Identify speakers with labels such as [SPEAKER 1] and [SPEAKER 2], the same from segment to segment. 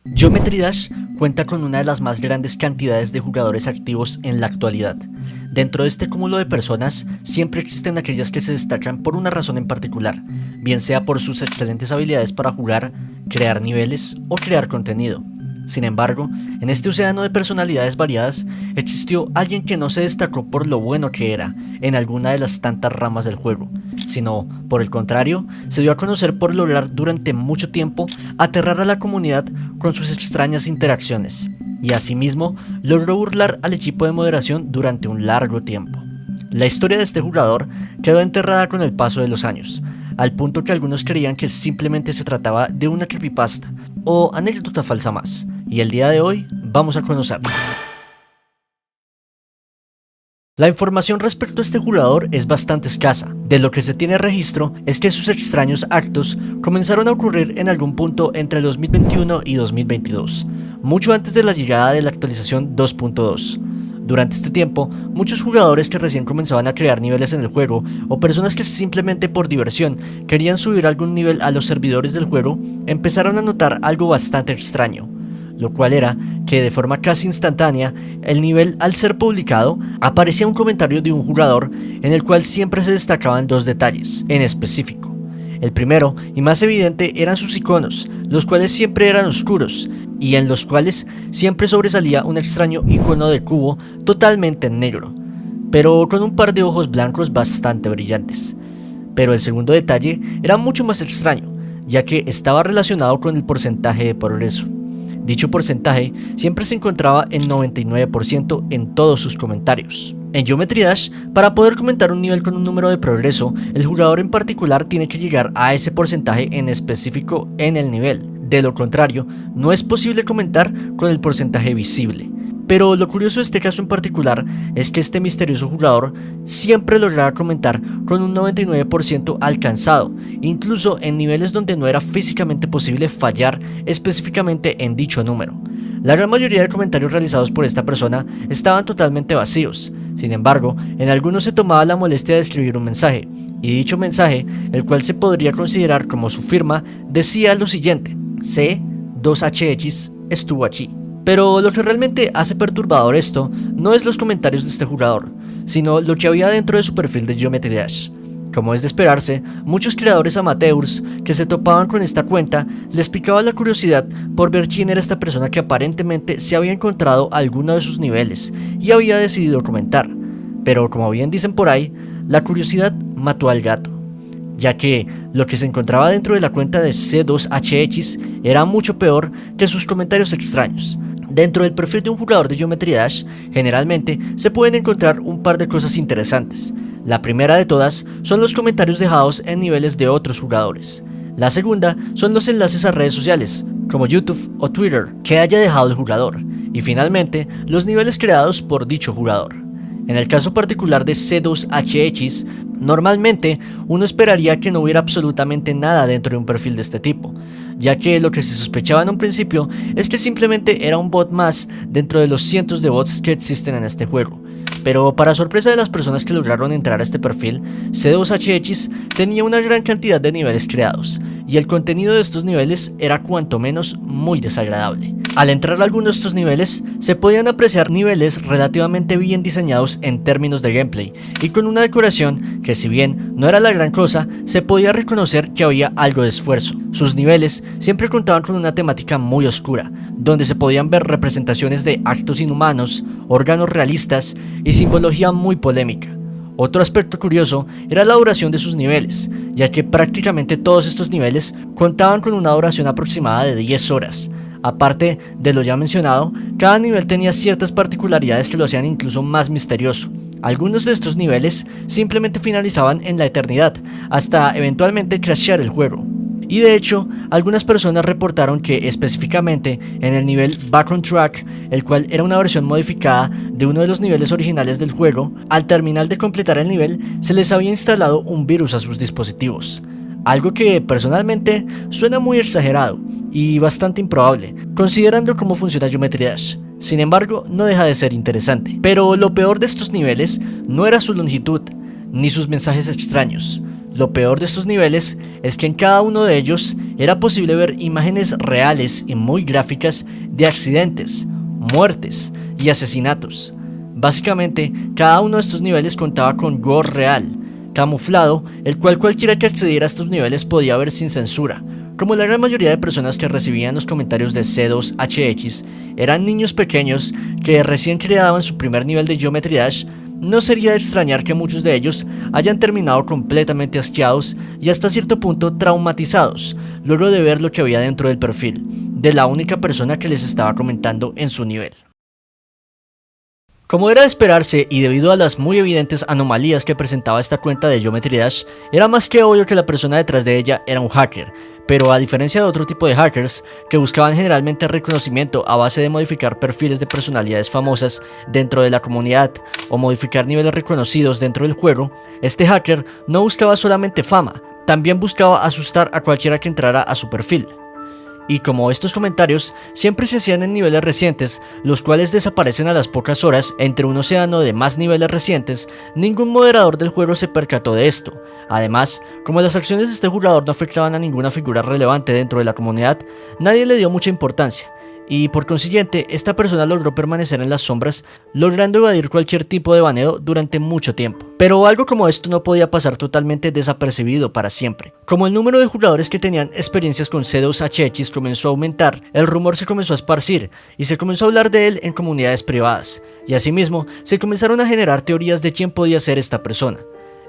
[SPEAKER 1] Geometry Dash cuenta con una de las más grandes cantidades de jugadores activos en la actualidad. Dentro de este cúmulo de personas, siempre existen aquellas que se destacan por una razón en particular, bien sea por sus excelentes habilidades para jugar, crear niveles o crear contenido. Sin embargo, en este océano de personalidades variadas, existió alguien que no se destacó por lo bueno que era en alguna de las tantas ramas del juego, sino, por el contrario, se dio a conocer por lograr durante mucho tiempo aterrar a la comunidad con sus extrañas interacciones, y asimismo logró burlar al equipo de moderación durante un largo tiempo. La historia de este jugador quedó enterrada con el paso de los años, al punto que algunos creían que simplemente se trataba de una creepypasta o anécdota falsa más, y el día de hoy vamos a conocerla. La información respecto a este jugador es bastante escasa. De lo que se tiene registro es que sus extraños actos comenzaron a ocurrir en algún punto entre 2021 y 2022, mucho antes de la llegada de la actualización 2.2. Durante este tiempo, muchos jugadores que recién comenzaban a crear niveles en el juego, o personas que simplemente por diversión querían subir algún nivel a los servidores del juego, empezaron a notar algo bastante extraño, lo cual era que de forma casi instantánea, el nivel al ser publicado, aparecía un comentario de un jugador en el cual siempre se destacaban dos detalles en específico. El primero y más evidente eran sus iconos, los cuales siempre eran oscuros, y en los cuales siempre sobresalía un extraño icono de cubo totalmente negro, pero con un par de ojos blancos bastante brillantes. Pero el segundo detalle era mucho más extraño, ya que estaba relacionado con el porcentaje de progreso. Dicho porcentaje siempre se encontraba en 99% en todos sus comentarios. En Geometry Dash, para poder comentar un nivel con un número de progreso, el jugador en particular tiene que llegar a ese porcentaje en específico en el nivel. De lo contrario, no es posible comentar con el porcentaje visible. Pero lo curioso de este caso en particular es que este misterioso jugador siempre lograba comentar con un 99% alcanzado, incluso en niveles donde no era físicamente posible fallar específicamente en dicho número. La gran mayoría de comentarios realizados por esta persona estaban totalmente vacíos. Sin embargo, en algunos se tomaba la molestia de escribir un mensaje, y dicho mensaje, el cual se podría considerar como su firma, decía lo siguiente: C2HX estuvo aquí. Pero lo que realmente hace perturbador esto no es los comentarios de este jugador, sino lo que había dentro de su perfil de Geometry Dash. Como es de esperarse, muchos creadores amateurs que se topaban con esta cuenta les picaba la curiosidad por ver quién era esta persona que aparentemente se había encontrado alguno de sus niveles y había decidido comentar. Pero como bien dicen por ahí, la curiosidad mató al gato, ya que lo que se encontraba dentro de la cuenta de C2HX era mucho peor que sus comentarios extraños. Dentro del perfil de un jugador de Geometry Dash, generalmente se pueden encontrar un par de cosas interesantes. La primera de todas son los comentarios dejados en niveles de otros jugadores. La segunda son los enlaces a redes sociales, como YouTube o Twitter, que haya dejado el jugador. Y finalmente, los niveles creados por dicho jugador. En el caso particular de C2HX, normalmente uno esperaría que no hubiera absolutamente nada dentro de un perfil de este tipo, ya que lo que se sospechaba en un principio es que simplemente era un bot más dentro de los cientos de bots que existen en este juego. Pero para sorpresa de las personas que lograron entrar a este perfil, C2HX tenía una gran cantidad de niveles creados, y el contenido de estos niveles era cuanto menos muy desagradable. Al entrar a alguno de estos niveles, se podían apreciar niveles relativamente bien diseñados en términos de gameplay, y con una decoración que, si bien no era la gran cosa, se podía reconocer que había algo de esfuerzo. Sus niveles siempre contaban con una temática muy oscura, donde se podían ver representaciones de actos inhumanos, órganos realistas y simbología muy polémica. Otro aspecto curioso era la duración de sus niveles, ya que prácticamente todos estos niveles contaban con una duración aproximada de 10 horas. Aparte de lo ya mencionado, cada nivel tenía ciertas particularidades que lo hacían incluso más misterioso. Algunos de estos niveles simplemente finalizaban en la eternidad, hasta eventualmente crashear el juego. Y de hecho, algunas personas reportaron que específicamente en el nivel Back on Track, el cual era una versión modificada de uno de los niveles originales del juego, al terminar de completar el nivel se les había instalado un virus a sus dispositivos. Algo que personalmente suena muy exagerado y bastante improbable, considerando cómo funciona Geometry Dash. Sin embargo, no deja de ser interesante. Pero lo peor de estos niveles no era su longitud, ni sus mensajes extraños. Lo peor de estos niveles es que en cada uno de ellos era posible ver imágenes reales y muy gráficas de accidentes, muertes y asesinatos. Básicamente, cada uno de estos niveles contaba con gore real, camuflado, el cual cualquiera que accediera a estos niveles podía ver sin censura. Como la gran mayoría de personas que recibían los comentarios de C2HX eran niños pequeños que recién creaban su primer nivel de Geometry Dash, no sería de extrañar que muchos de ellos hayan terminado completamente asqueados y hasta cierto punto traumatizados, luego de ver lo que había dentro del perfil de la única persona que les estaba comentando en su nivel. Como era de esperarse y debido a las muy evidentes anomalías que presentaba esta cuenta de Geometry Dash, era más que obvio que la persona detrás de ella era un hacker, pero a diferencia de otro tipo de hackers que buscaban generalmente reconocimiento a base de modificar perfiles de personalidades famosas dentro de la comunidad o modificar niveles reconocidos dentro del juego, este hacker no buscaba solamente fama, también buscaba asustar a cualquiera que entrara a su perfil. Y como estos comentarios siempre se hacían en niveles recientes, los cuales desaparecen a las pocas horas entre un océano de más niveles recientes, ningún moderador del juego se percató de esto. Además, como las acciones de este jugador no afectaban a ninguna figura relevante dentro de la comunidad, nadie le dio mucha importancia. Y por consiguiente, esta persona logró permanecer en las sombras, logrando evadir cualquier tipo de baneo durante mucho tiempo. Pero algo como esto no podía pasar totalmente desapercibido para siempre. Como el número de jugadores que tenían experiencias con C2HX comenzó a aumentar, el rumor se comenzó a esparcir y se comenzó a hablar de él en comunidades privadas. Y asimismo, se comenzaron a generar teorías de quién podía ser esta persona.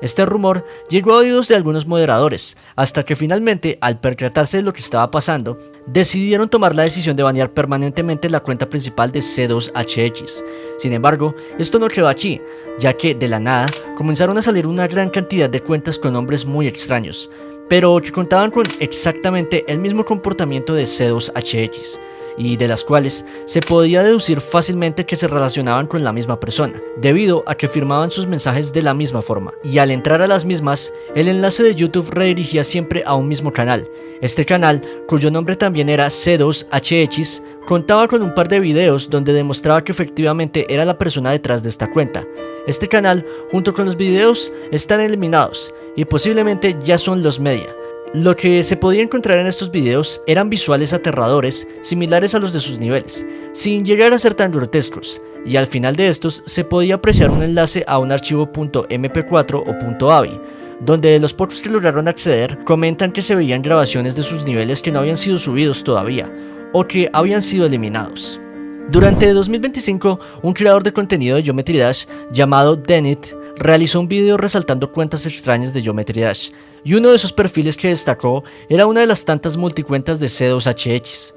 [SPEAKER 1] Este rumor llegó a oídos de algunos moderadores, hasta que finalmente, al percatarse de lo que estaba pasando, decidieron tomar la decisión de banear permanentemente la cuenta principal de C2HX. Sin embargo, esto no quedó aquí, ya que de la nada comenzaron a salir una gran cantidad de cuentas con nombres muy extraños, pero que contaban con exactamente el mismo comportamiento de C2HX. Y de las cuales se podía deducir fácilmente que se relacionaban con la misma persona, debido a que firmaban sus mensajes de la misma forma. Y al entrar a las mismas, el enlace de YouTube redirigía siempre a un mismo canal. Este canal, cuyo nombre también era C2HX, contaba con un par de videos donde demostraba que efectivamente era la persona detrás de esta cuenta. Este canal, junto con los videos, están eliminados y posiblemente ya son los media. Lo que se podía encontrar en estos videos eran visuales aterradores similares a los de sus niveles, sin llegar a ser tan grotescos, y al final de estos se podía apreciar un enlace a un archivo .mp4 o .avi, donde los pocos que lograron acceder comentan que se veían grabaciones de sus niveles que no habían sido subidos todavía, o que habían sido eliminados. Durante 2025, un creador de contenido de Geometry Dash llamado Denit realizó un video resaltando cuentas extrañas de Geometry Dash, y uno de esos perfiles que destacó era una de las tantas multicuentas de C2HX.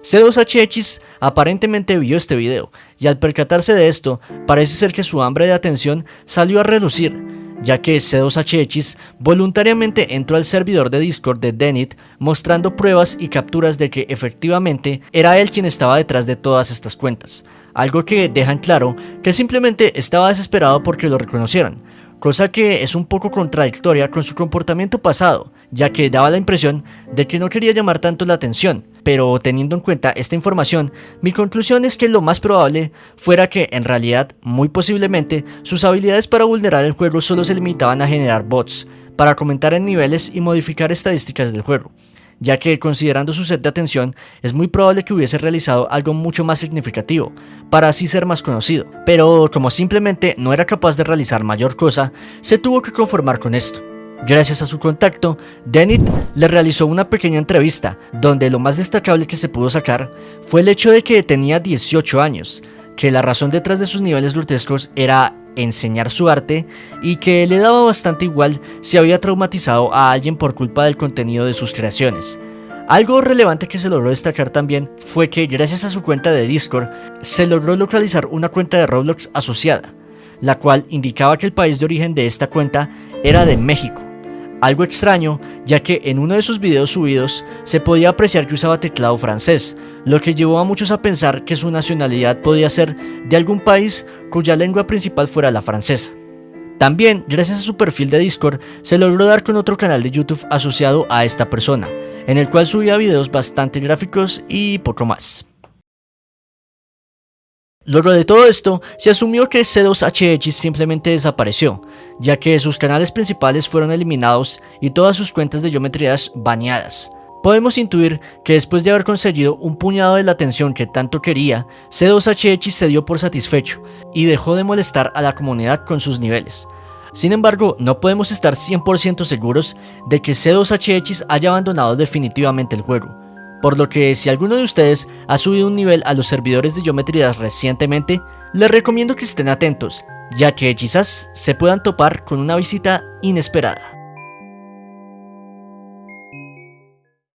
[SPEAKER 1] C2HX aparentemente vio este video, y al percatarse de esto, parece ser que su hambre de atención salió a relucir, ya que C2HX voluntariamente entró al servidor de Discord de Denit mostrando pruebas y capturas de que efectivamente era él quien estaba detrás de todas estas cuentas, algo que dejan claro que simplemente estaba desesperado porque lo reconocieran, cosa que es un poco contradictoria con su comportamiento pasado, ya que daba la impresión de que no quería llamar tanto la atención. Pero teniendo en cuenta esta información, mi conclusión es que lo más probable fuera que en realidad, muy posiblemente, sus habilidades para vulnerar el juego solo se limitaban a generar bots, para comentar en niveles y modificar estadísticas del juego, ya que considerando su set de atención, es muy probable que hubiese realizado algo mucho más significativo, para así ser más conocido. Pero como simplemente no era capaz de realizar mayor cosa, se tuvo que conformar con esto. Gracias a su contacto, Denit le realizó una pequeña entrevista, donde lo más destacable que se pudo sacar fue el hecho de que tenía 18 años, que la razón detrás de sus niveles grotescos era enseñar su arte y que le daba bastante igual si había traumatizado a alguien por culpa del contenido de sus creaciones. Algo relevante que se logró destacar también fue que gracias a su cuenta de Discord se logró localizar una cuenta de Roblox asociada, la cual indicaba que el país de origen de esta cuenta era de México. Algo extraño, ya que en uno de sus videos subidos se podía apreciar que usaba teclado francés, lo que llevó a muchos a pensar que su nacionalidad podía ser de algún país cuya lengua principal fuera la francesa. También, gracias a su perfil de Discord, se logró dar con otro canal de YouTube asociado a esta persona, en el cual subía videos bastante gráficos y poco más. Luego de todo esto, se asumió que C2HX simplemente desapareció, ya que sus canales principales fueron eliminados y todas sus cuentas de Geometry Dash baneadas. Podemos intuir que después de haber conseguido un puñado de la atención que tanto quería, C2HX se dio por satisfecho y dejó de molestar a la comunidad con sus niveles. Sin embargo, no podemos estar 100% seguros de que C2HX haya abandonado definitivamente el juego, por lo que si alguno de ustedes ha subido un nivel a los servidores de Geometry Dash recientemente, les recomiendo que estén atentos, ya que quizás se puedan topar con una visita inesperada.